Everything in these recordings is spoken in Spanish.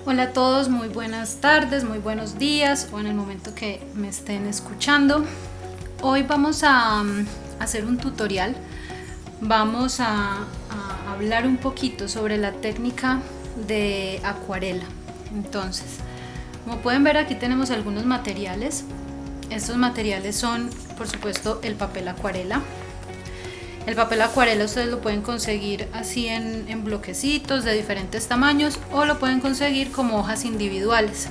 Hola a todos, muy buenas tardes, muy buenos días o en el momento que me estén escuchando. Hoy vamos a hacer un tutorial. Vamos a hablar un poquito sobre la técnica de acuarela. Entonces, como pueden ver, aquí tenemos algunos materiales. Estos materiales son, por supuesto, el papel acuarela. El papel acuarela ustedes lo pueden conseguir así en bloquecitos de diferentes tamaños o lo pueden conseguir como hojas individuales.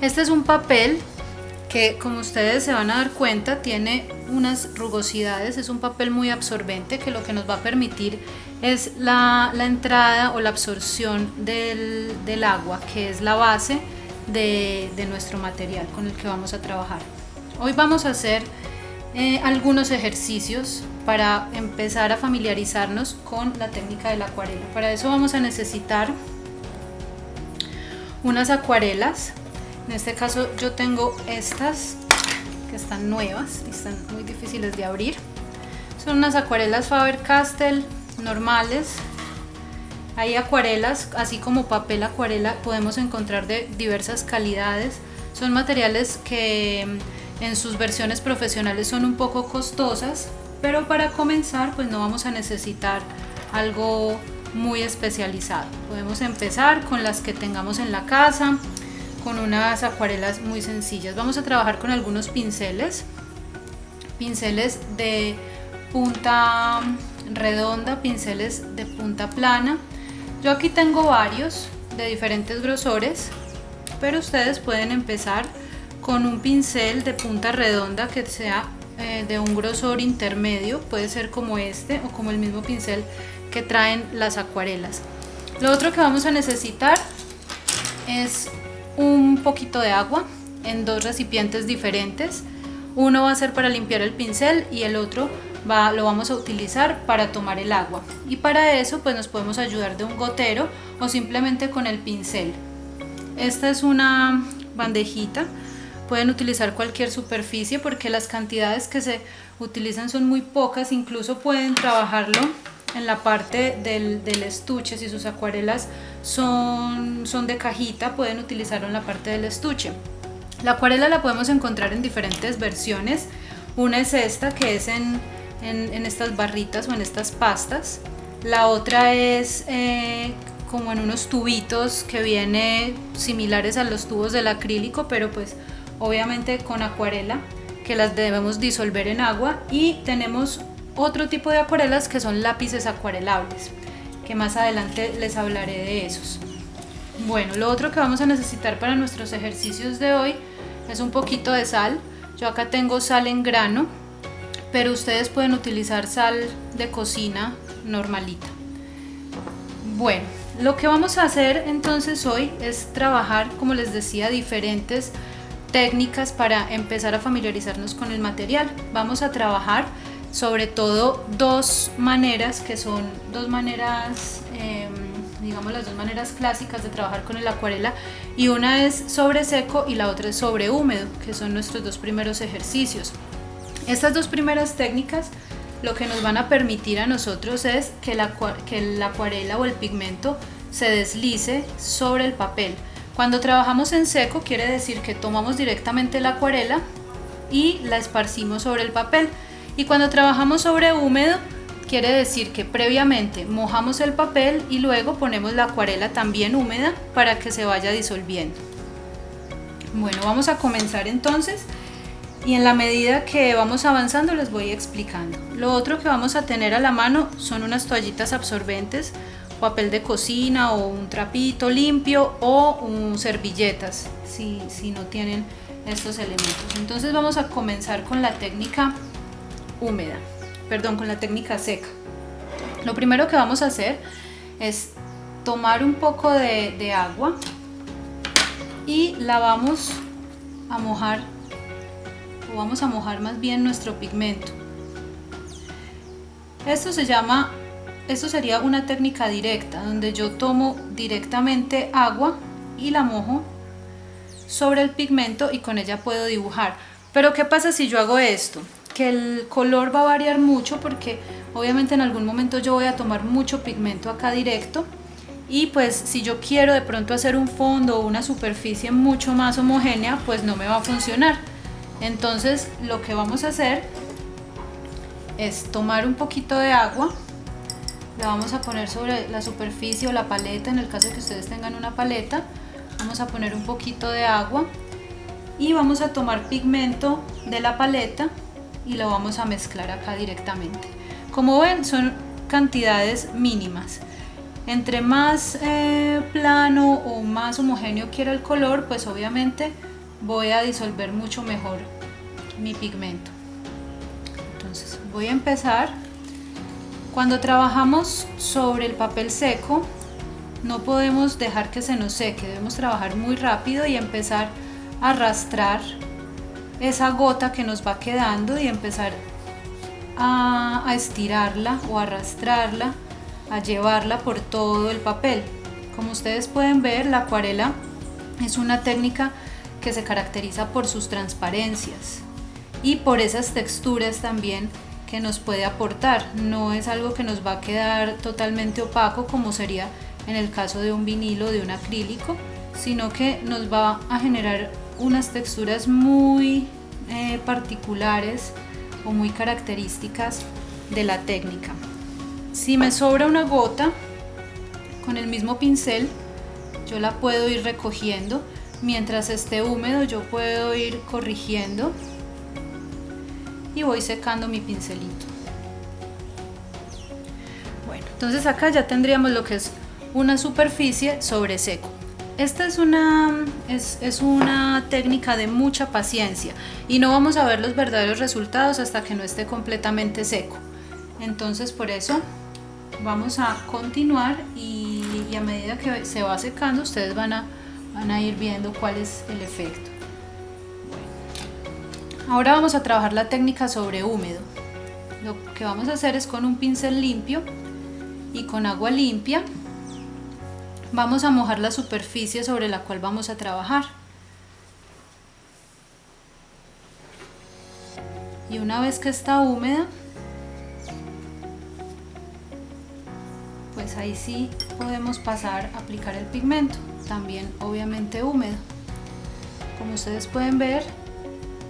Este es un papel que, como ustedes se van a dar cuenta, tiene unas rugosidades. Es un papel muy absorbente que lo que nos va a permitir es la entrada o la absorción del agua, que es la base de nuestro material con el que vamos a trabajar. Hoy vamos a hacer algunos ejercicios para empezar a familiarizarnos con la técnica de la acuarela. Para eso vamos a necesitar unas acuarelas. En este caso yo tengo estas que están nuevas y están muy difíciles de abrir. Son unas acuarelas Faber-Castell normales. Hay acuarelas, así como papel acuarela, podemos encontrar de diversas calidades. Son materiales que en sus versiones profesionales son un poco costosas, pero para comenzar pues no vamos a necesitar algo muy especializado. Podemos empezar con las que tengamos en la casa, con unas acuarelas muy sencillas. Vamos a trabajar con algunos pinceles de punta redonda, pinceles de punta plana. Yo aquí tengo varios de diferentes grosores, pero ustedes pueden empezar con un pincel de punta redonda que sea de un grosor intermedio. Puede ser como este o como el mismo pincel que traen las acuarelas. Lo otro que vamos a necesitar es un poquito de agua en dos recipientes diferentes. Uno va a ser para limpiar el pincel y el otro lo vamos a utilizar para tomar el agua, y para eso pues nos podemos ayudar de un gotero o simplemente con el pincel. Esta es una bandejita. Pueden utilizar cualquier superficie porque las cantidades que se utilizan son muy pocas. Incluso pueden trabajarlo en la parte del estuche. Si sus acuarelas son de cajita, pueden utilizarlo en la parte del estuche. La acuarela la podemos encontrar en diferentes versiones. Una es esta, que es en estas barritas o en estas pastas. La otra es como en unos tubitos que viene similares a los tubos del acrílico, pero pues obviamente con acuarela, que las debemos disolver en agua. Y tenemos otro tipo de acuarelas que son lápices acuarelables, que más adelante les hablaré de esos. Bueno, lo otro que vamos a necesitar para nuestros ejercicios de hoy es un poquito de sal. Yo acá tengo sal en grano, pero ustedes pueden utilizar sal de cocina normalita. Bueno, lo que vamos a hacer entonces hoy es trabajar, como les decía, diferentes técnicas para empezar a familiarizarnos con el material. Vamos a trabajar sobre todo dos maneras, que son dos maneras, digamos las dos maneras clásicas de trabajar con el acuarela, y una es sobre seco y la otra es sobre húmedo, que son nuestros dos primeros ejercicios. Estas dos primeras técnicas lo que nos van a permitir a nosotros es que la acuarela o el pigmento se deslice sobre el papel. Cuando trabajamos en seco quiere decir que tomamos directamente la acuarela y la esparcimos sobre el papel, y cuando trabajamos sobre húmedo quiere decir que previamente mojamos el papel y luego ponemos la acuarela también húmeda para que se vaya disolviendo. Bueno, vamos a comenzar entonces, y en la medida que vamos avanzando les voy explicando. Lo otro que vamos a tener a la mano son unas toallitas absorbentes, papel de cocina o un trapito limpio o servilletas si no tienen estos elementos. Entonces vamos a comenzar con la técnica con la técnica seca. Lo primero que vamos a hacer es tomar un poco de agua y la vamos a mojar, o vamos a mojar más bien nuestro pigmento. Esto sería una técnica directa, donde yo tomo directamente agua y la mojo sobre el pigmento y con ella puedo dibujar. Pero ¿qué pasa si yo hago esto? Que el color va a variar mucho, porque obviamente en algún momento yo voy a tomar mucho pigmento acá directo y pues si yo quiero de pronto hacer un fondo o una superficie mucho más homogénea, pues no me va a funcionar. Entonces lo que vamos a hacer es tomar un poquito de agua, la vamos a poner sobre la superficie o la paleta, en el caso de que ustedes tengan una paleta, vamos a poner un poquito de agua y vamos a tomar pigmento de la paleta y lo vamos a mezclar acá directamente. Como ven, son cantidades mínimas. Entre más plano o más homogéneo quiera el color, pues obviamente voy a disolver mucho mejor mi pigmento. Entonces voy a empezar. Cuando trabajamos sobre el papel seco, no podemos dejar que se nos seque, debemos trabajar muy rápido y empezar a arrastrar esa gota que nos va quedando y empezar a estirarla o arrastrarla, a llevarla por todo el papel. Como ustedes pueden ver, la acuarela es una técnica que se caracteriza por sus transparencias y por esas texturas también que nos puede aportar. No es algo que nos va a quedar totalmente opaco como sería en el caso de un vinilo o de un acrílico, sino que nos va a generar unas texturas muy particulares o muy características de la técnica. Si me sobra una gota, con el mismo pincel yo la puedo ir recogiendo. Mientras esté húmedo yo puedo ir corrigiendo y voy secando mi pincelito. Bueno, entonces acá ya tendríamos lo que es una superficie sobre seco. Esta es una técnica de mucha paciencia y no vamos a ver los verdaderos resultados hasta que no esté completamente seco. Entonces por eso vamos a continuar y a medida que se va secando ustedes van a ir viendo cuál es el efecto. Bueno, ahora vamos a trabajar la técnica sobre húmedo. Lo que vamos a hacer es con un pincel limpio y con agua limpia vamos a mojar la superficie sobre la cual vamos a trabajar. Y una vez que está húmeda, pues ahí sí podemos pasar a aplicar el pigmento, también obviamente húmedo. Como ustedes pueden ver,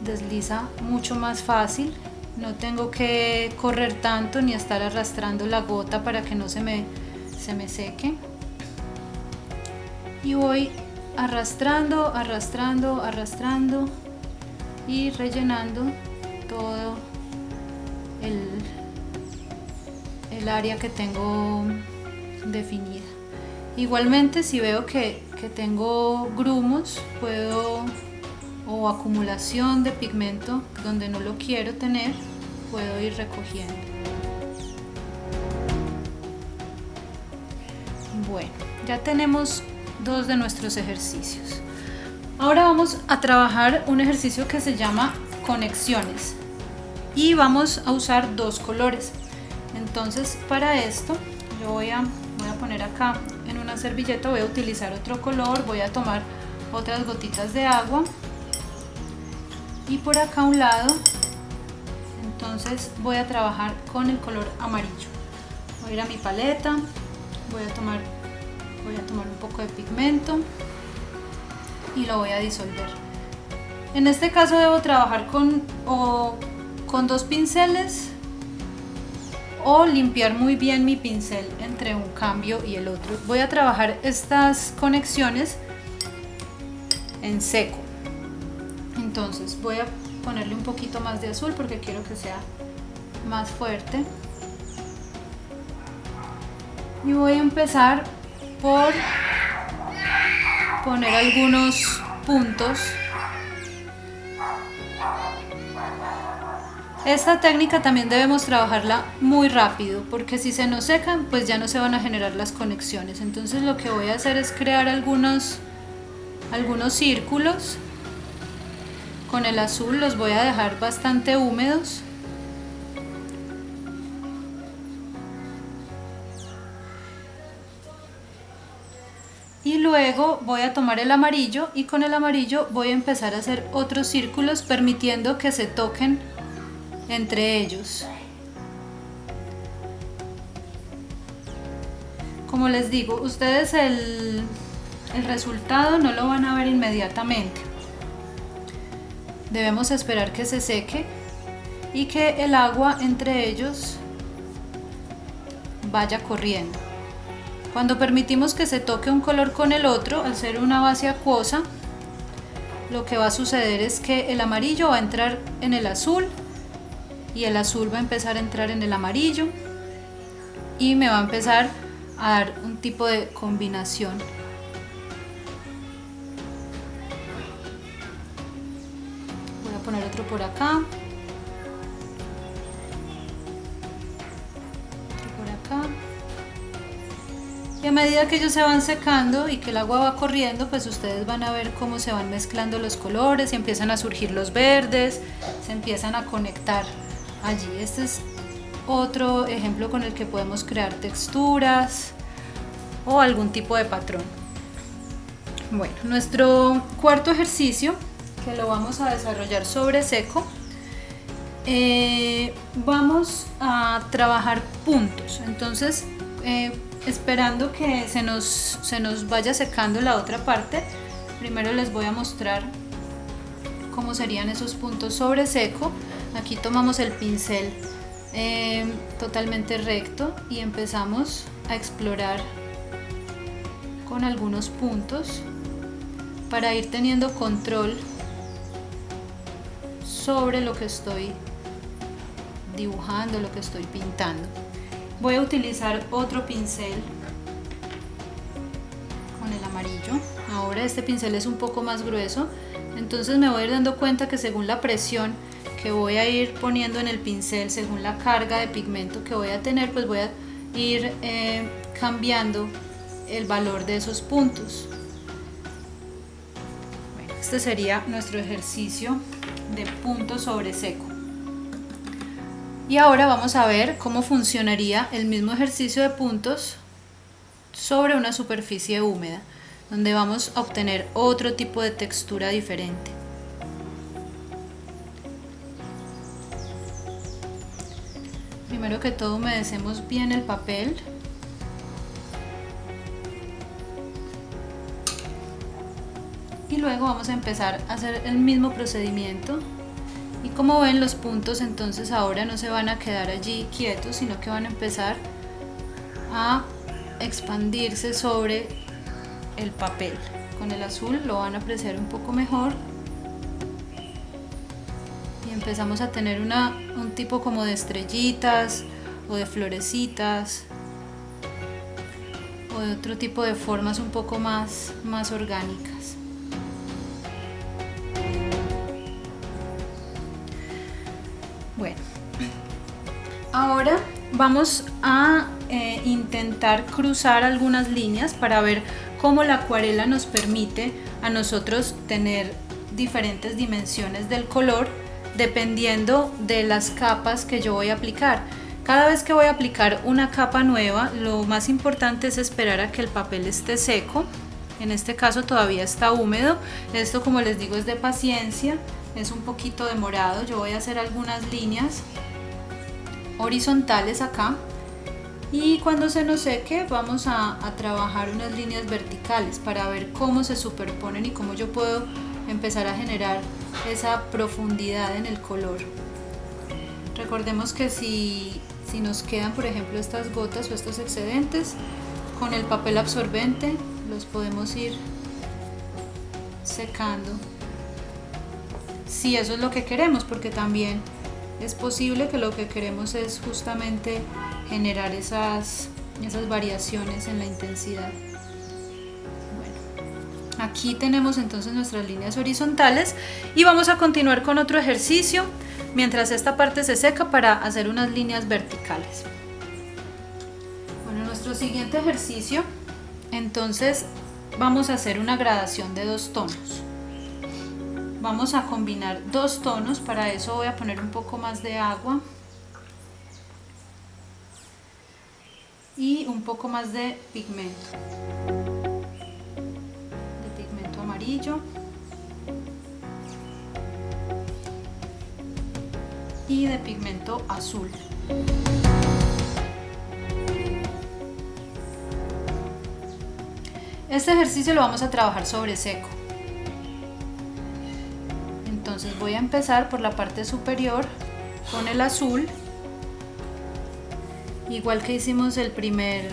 desliza mucho más fácil, no tengo que correr tanto ni estar arrastrando la gota para que no se me seque. Y voy arrastrando, arrastrando, arrastrando y rellenando todo el área que tengo definida. Igualmente, si veo que tengo grumos, o acumulación de pigmento donde no lo quiero tener, puedo ir recogiendo. Bueno, ya tenemos dos de nuestros ejercicios. Ahora vamos a trabajar un ejercicio que se llama conexiones y vamos a usar dos colores. Entonces para esto yo voy a poner acá en una servilleta, voy a utilizar otro color, voy a tomar otras gotitas de agua y por acá a un lado, entonces voy a trabajar con el color amarillo. Voy a ir a mi paleta, voy a tomar un poco de pigmento y lo voy a disolver. En este caso debo trabajar con dos pinceles o limpiar muy bien mi pincel entre un cambio y el otro. Voy a trabajar estas conexiones en seco. Entonces voy a ponerle un poquito más de azul porque quiero que sea más fuerte. Y voy a empezar por poner algunos puntos. Esta técnica también debemos trabajarla muy rápido porque si se nos secan pues ya no se van a generar las conexiones. Entonces lo que voy a hacer es crear algunos círculos. Con el azul los voy a dejar bastante húmedos. Y luego voy a tomar el amarillo y con el amarillo voy a empezar a hacer otros círculos permitiendo que se toquen entre ellos. Como les digo, ustedes el resultado no lo van a ver inmediatamente. Debemos esperar que se seque y que el agua entre ellos vaya corriendo. Cuando permitimos que se toque un color con el otro, al ser una base acuosa, lo que va a suceder es que el amarillo va a entrar en el azul y el azul va a empezar a entrar en el amarillo y me va a empezar a dar un tipo de combinación. Voy a poner otro por acá, otro por acá. Y a medida que ellos se van secando y que el agua va corriendo, pues ustedes van a ver cómo se van mezclando los colores y empiezan a surgir los verdes, se empiezan a conectar allí. Este es otro ejemplo con el que podemos crear texturas o algún tipo de patrón. Bueno, nuestro cuarto ejercicio, que lo vamos a desarrollar sobre seco, vamos a trabajar puntos. Entonces, esperando que se nos vaya secando la otra parte, primero les voy a mostrar cómo serían esos puntos sobre seco. Aquí tomamos el pincel totalmente recto y empezamos a explorar con algunos puntos para ir teniendo control sobre lo que estoy dibujando, lo que estoy pintando. Voy a utilizar otro pincel con el amarillo. Ahora este pincel es un poco más grueso, entonces me voy a ir dando cuenta que según la presión que voy a ir poniendo en el pincel, según la carga de pigmento que voy a tener, pues voy a ir cambiando el valor de esos puntos. Bueno, este sería nuestro ejercicio de punto sobre seco. Y ahora vamos a ver cómo funcionaría el mismo ejercicio de puntos sobre una superficie húmeda, donde vamos a obtener otro tipo de textura diferente. Primero que todo humedecemos bien el papel. Y luego vamos a empezar a hacer el mismo procedimiento. Y como ven, los puntos entonces ahora no se van a quedar allí quietos, sino que van a empezar a expandirse sobre el papel. Con el azul lo van a apreciar un poco mejor. Y empezamos a tener un tipo como de estrellitas o de florecitas o de otro tipo de formas un poco más orgánicas. Bueno, ahora vamos a intentar cruzar algunas líneas para ver cómo la acuarela nos permite a nosotros tener diferentes dimensiones del color dependiendo de las capas que yo voy a aplicar. Cada vez que voy a aplicar una capa nueva, lo más importante es esperar a que el papel esté seco. En este caso todavía está húmedo. Esto, como les digo, es de paciencia. Es un poquito demorado. Yo voy a hacer algunas líneas horizontales acá y cuando se nos seque vamos a trabajar unas líneas verticales para ver cómo se superponen y cómo yo puedo empezar a generar esa profundidad en el color. Recordemos que si nos quedan, por ejemplo, estas gotas o estos excedentes, con el papel absorbente los podemos ir secando, si eso es lo que queremos, porque también es posible que lo que queremos es justamente generar esas variaciones en la intensidad. Bueno, aquí tenemos entonces nuestras líneas horizontales y vamos a continuar con otro ejercicio mientras esta parte se seca para hacer unas líneas verticales. Bueno, nuestro siguiente ejercicio, entonces vamos a hacer una gradación de 2 tonos. Vamos a combinar 2 tonos, para eso voy a poner un poco más de agua y un poco más de pigmento amarillo y de pigmento azul. Este ejercicio lo vamos a trabajar sobre seco. Entonces voy a empezar por la parte superior con el azul, igual que hicimos el primer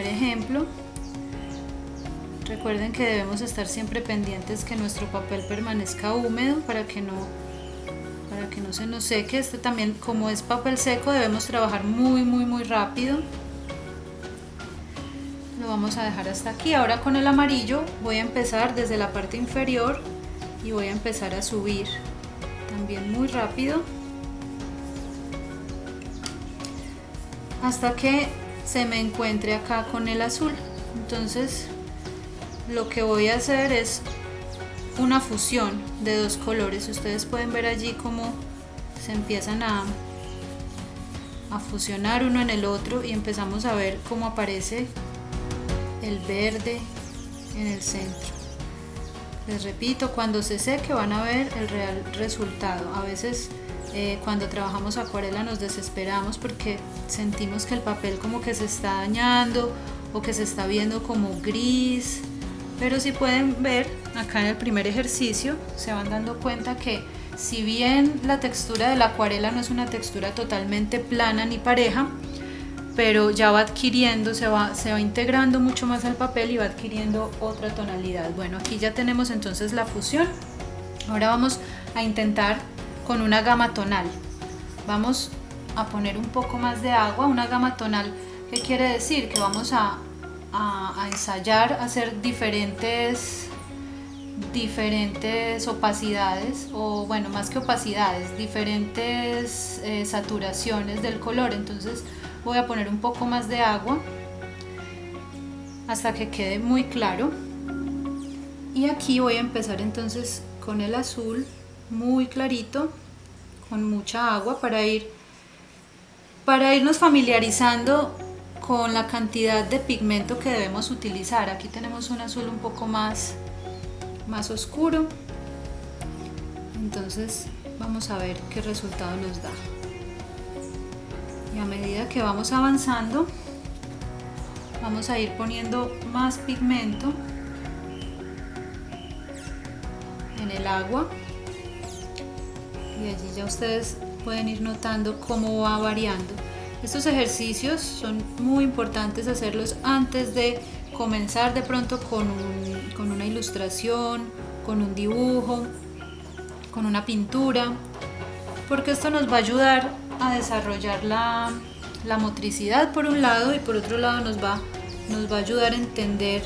ejemplo. Recuerden que debemos estar siempre pendientes que nuestro papel permanezca húmedo para que no se nos seque. Este también, como es papel seco, debemos trabajar muy rápido. Lo vamos a dejar hasta aquí. Ahora con el amarillo voy a empezar desde la parte inferior y voy a empezar a subir también muy rápido hasta que se me encuentre acá con el azul. Entonces lo que voy a hacer es una fusión de dos colores. Ustedes pueden ver allí cómo se empiezan a fusionar uno en el otro y empezamos a ver cómo aparece el verde en el centro. Les repito, cuando se seque van a ver el real resultado. A veces cuando trabajamos acuarela nos desesperamos porque sentimos que el papel como que se está dañando o que se está viendo como gris, pero si pueden ver acá en el primer ejercicio se van dando cuenta que si bien la textura de la acuarela no es una textura totalmente plana ni pareja, pero ya va adquiriendo, se va integrando mucho más al papel y va adquiriendo otra tonalidad. Bueno, aquí ya tenemos entonces la fusión. Ahora vamos a intentar con una gama tonal. Vamos a poner un poco más de agua. Una gama tonal, ¿qué quiere decir? Que vamos a ensayar hacer diferentes opacidades, o bueno, más que opacidades, diferentes saturaciones del color. Entonces voy a poner un poco más de agua hasta que quede muy claro, y aquí voy a empezar entonces con el azul muy clarito, con mucha agua para irnos familiarizando con la cantidad de pigmento que debemos utilizar. Aquí tenemos un azul un poco más oscuro, entonces vamos a ver qué resultado nos da. Y a medida que vamos avanzando vamos a ir poniendo más pigmento en el agua, y allí ya ustedes pueden ir notando cómo va variando. Estos ejercicios son muy importantes hacerlos antes de comenzar de pronto con una ilustración, con un dibujo, con una pintura, porque esto nos va a ayudar a desarrollar la motricidad por un lado, y por otro lado nos va a ayudar a entender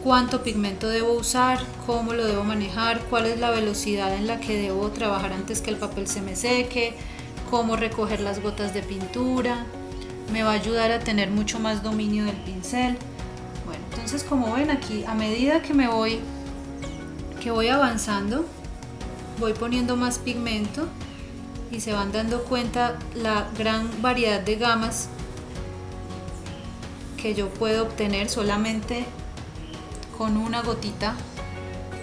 cuánto pigmento debo usar, cómo lo debo manejar, cuál es la velocidad en la que debo trabajar antes que el papel se me seque, cómo recoger las gotas de pintura. Me va a ayudar a tener mucho más dominio del pincel. Bueno, entonces como ven aquí, a medida que voy avanzando, voy poniendo más pigmento y se van dando cuenta la gran variedad de gamas que yo puedo obtener solamente con una gotita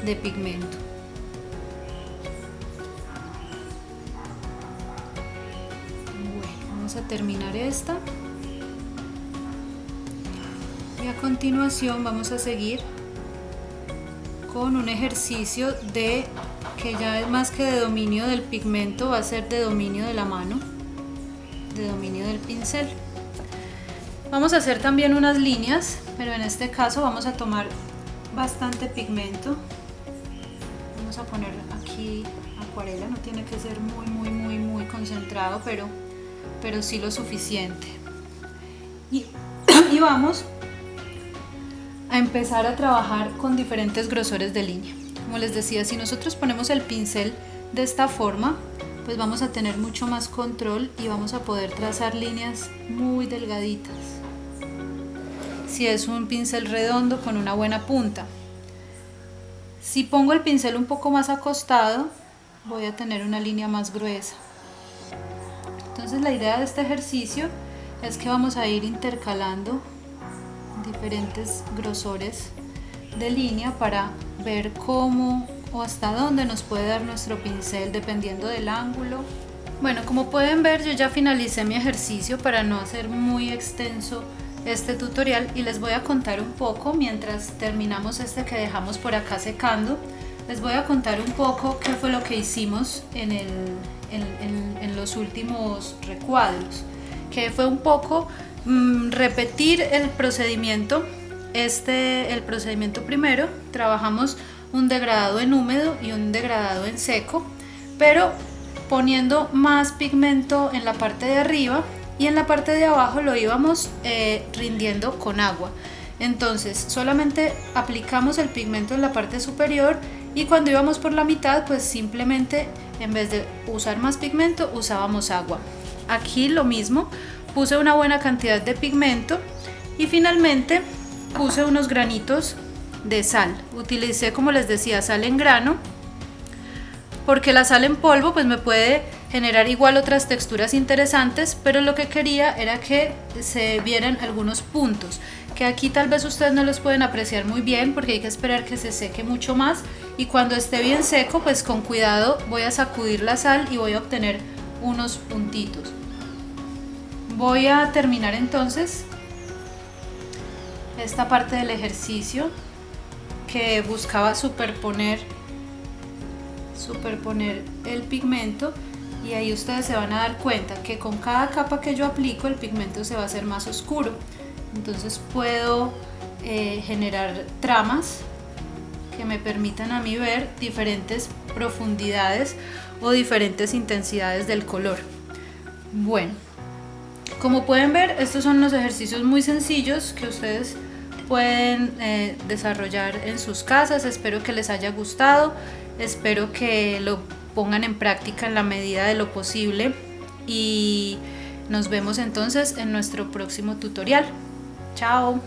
de pigmento. Bueno, vamos a terminar esta y a continuación vamos a seguir con un ejercicio que ya es más que de dominio del pigmento, va a ser de dominio de la mano, de dominio del pincel. Vamos a hacer también unas líneas, pero en este caso vamos a tomar bastante pigmento. Vamos a poner aquí acuarela, no tiene que ser muy concentrado, pero sí lo suficiente. Y vamos a empezar a trabajar con diferentes grosores de línea. Como les decía, si nosotros ponemos el pincel de esta forma, pues vamos a tener mucho más control y vamos a poder trazar líneas muy delgaditas. Si es un pincel redondo con una buena punta. Si pongo el pincel un poco más acostado, voy a tener una línea más gruesa. Entonces la idea de este ejercicio es que vamos a ir intercalando diferentes grosores de línea para ver cómo o hasta dónde nos puede dar nuestro pincel dependiendo del ángulo. Bueno, como pueden ver, yo ya finalicé mi ejercicio. Para no hacer muy extenso este tutorial y les voy a contar un poco, mientras terminamos este que dejamos por acá secando, les voy a contar un poco qué fue lo que hicimos en los últimos recuadros, que fue un poco repetir el procedimiento. El procedimiento primero, trabajamos un degradado en húmedo y un degradado en seco, pero poniendo más pigmento en la parte de arriba, y en la parte de abajo lo íbamos rindiendo con agua. Entonces solamente aplicamos el pigmento en la parte superior y cuando íbamos por la mitad, pues simplemente en vez de usar más pigmento usábamos agua. Aquí lo mismo, puse una buena cantidad de pigmento y finalmente puse unos granitos de sal. Utilicé, como les decía, sal en grano, porque la sal en polvo pues me puede generar igual otras texturas interesantes, pero lo que quería era que se vieran algunos puntos, que aquí tal vez ustedes no los pueden apreciar muy bien porque hay que esperar que se seque mucho más, y cuando esté bien seco pues con cuidado voy a sacudir la sal y voy a obtener unos puntitos. Voy a terminar entonces esta parte del ejercicio que buscaba superponer el pigmento, y ahí ustedes se van a dar cuenta que con cada capa que yo aplico el pigmento se va a hacer más oscuro. Entonces puedo generar tramas que me permitan a mí ver diferentes profundidades o diferentes intensidades del color. Bueno, como pueden ver, estos son los ejercicios muy sencillos que ustedes pueden desarrollar en sus casas. Espero que les haya gustado, espero que lo pongan en práctica en la medida de lo posible y nos vemos entonces en nuestro próximo tutorial. Chao.